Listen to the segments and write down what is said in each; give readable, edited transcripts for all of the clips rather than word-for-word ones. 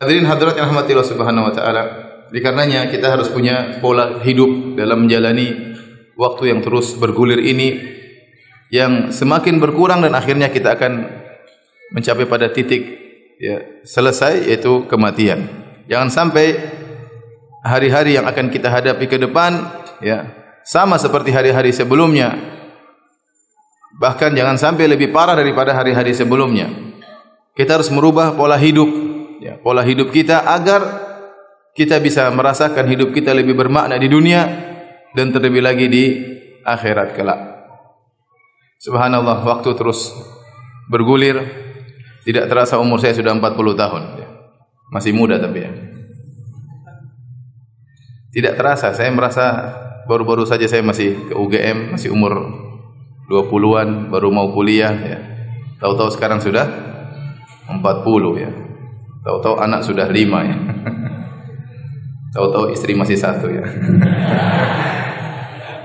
Hadirin hadirat yang rahmati Allah Subhanahu wa taala. Dikarenanya kita harus punya pola hidup dalam menjalani waktu yang terus bergulir ini, yang semakin berkurang dan akhirnya kita akan mencapai pada titik selesai, yaitu kematian. Jangan sampai hari-hari yang akan kita hadapi ke depan sama seperti hari-hari sebelumnya. Bahkan jangan sampai lebih parah daripada hari-hari sebelumnya. Kita harus merubah pola hidup, pola hidup kita agar kita bisa merasakan hidup kita lebih bermakna di dunia dan terlebih lagi di akhirat kelak. Subhanallah, waktu terus bergulir. Tidak terasa umur saya sudah 40 tahun. Masih muda tapi ya. Tidak terasa, saya merasa baru-baru saja saya masih ke UGM, masih umur 20-an, baru mau kuliah ya. Tahu-tahu sekarang sudah 40 ya. Tahu-tahu anak sudah 5 ya. Tahu-tahu istri masih 1 ya.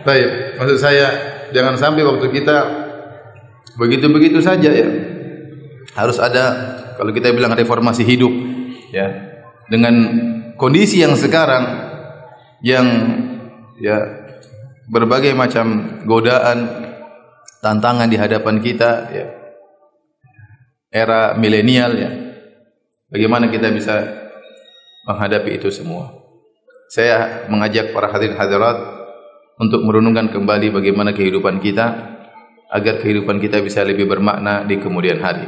Baik, maksud saya jangan sampai waktu kita begitu-begitu saja ya. Harus ada, kalau kita bilang reformasi hidup ya. Dengan kondisi yang sekarang yang berbagai macam godaan, tantangan di hadapan kita ya. Era milenial ya. Bagaimana kita bisa menghadapi itu semua? Saya mengajak para hadirin hadirat untuk merenungkan kembali bagaimana kehidupan kita agar kehidupan kita bisa lebih bermakna di kemudian hari.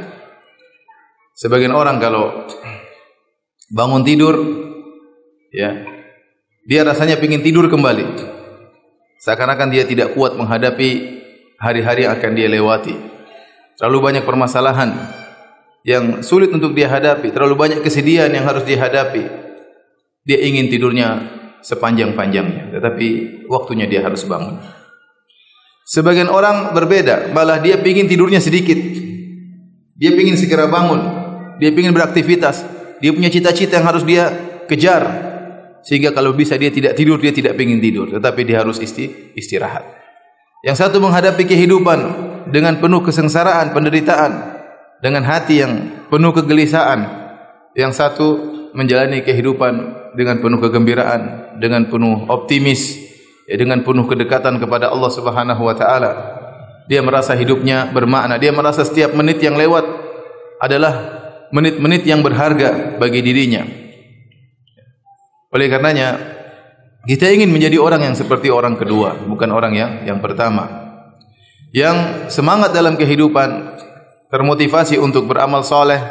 Sebagian orang kalau bangun tidur ya, dia rasanya ingin tidur kembali. Seakan-akan dia tidak kuat menghadapi hari-hari yang akan dia lewati. Terlalu banyak permasalahan yang sulit untuk dia hadapi, terlalu banyak kesedihan yang harus dihadapi. Dia ingin tidurnya sepanjang-panjangnya, tetapi waktunya dia harus bangun. Sebagian orang berbeda, malah dia ingin tidurnya sedikit. Dia ingin segera bangun, dia ingin beraktivitas, dia punya cita-cita yang harus dia kejar. Sehingga kalau bisa dia tidak tidur, dia tidak ingin tidur, tetapi dia harus istirahat. Yang satu menghadapi kehidupan dengan penuh kesengsaraan, penderitaan, dengan hati yang penuh kegelisahan. Yang satu menjalani kehidupan dengan penuh kegembiraan, dengan penuh optimis, dengan penuh kedekatan kepada Allah Subhanahu wa taala. Dia merasa hidupnya bermakna, dia merasa setiap menit yang lewat adalah menit-menit yang berharga bagi dirinya. Oleh karenanya kita ingin menjadi orang yang seperti orang kedua, bukan orang yang pertama. Yang semangat dalam kehidupan, termotivasi untuk beramal soleh,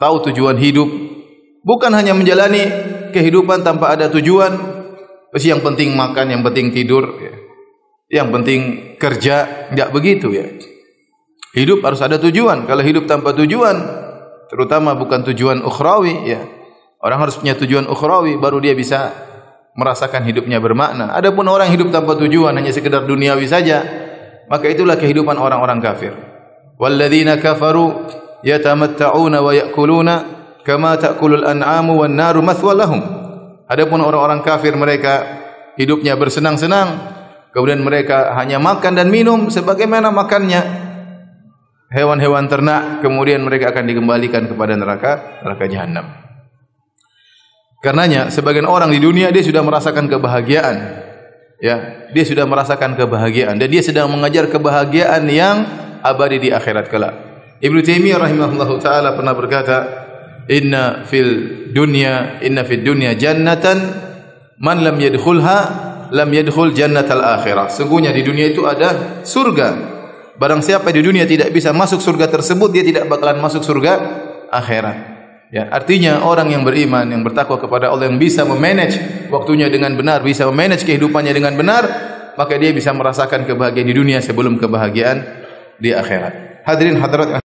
tahu tujuan hidup, bukan hanya menjalani kehidupan tanpa ada tujuan. Yang penting makan, yang penting tidur, yang penting kerja, tidak begitu ya. Hidup harus ada tujuan. Kalau hidup tanpa tujuan, terutama bukan tujuan ukhrawi ya. Orang harus punya tujuan ukhrawi baru dia bisa merasakan hidupnya bermakna. Adapun orang hidup tanpa tujuan hanya sekedar duniawi saja, maka itulah kehidupan orang-orang kafir. Walladzina kafaru yatamatta'una wa ya'kuluna kama ta'kulul an'amu wan naru mathwal lahum. Adapun orang-orang kafir, mereka hidupnya bersenang-senang, kemudian mereka hanya makan dan minum sebagaimana makannya hewan-hewan ternak, kemudian mereka akan dikembalikan kepada neraka jahanam. Karenanya sebagian orang di dunia dia sudah merasakan kebahagiaan. Ya, dia sudah merasakan kebahagiaan dan dia sedang mengejar kebahagiaan yang abadi di akhirat kelak. Ibnu Taimiyah rahimahullahu taala pernah berkata, Inna fid dunya jannatan man lam yadkhulha lam yadkhul jannatal akhirah. Sungguhnya di dunia itu ada surga. Barang siapa di dunia tidak bisa masuk surga tersebut, dia tidak bakalan masuk surga akhirat. Ya, artinya orang yang beriman, yang bertakwa kepada Allah, yang bisa memanage waktunya dengan benar, bisa memanage kehidupannya dengan benar, maka dia bisa merasakan kebahagiaan di dunia sebelum kebahagiaan di akhirat. Hadirin hadirat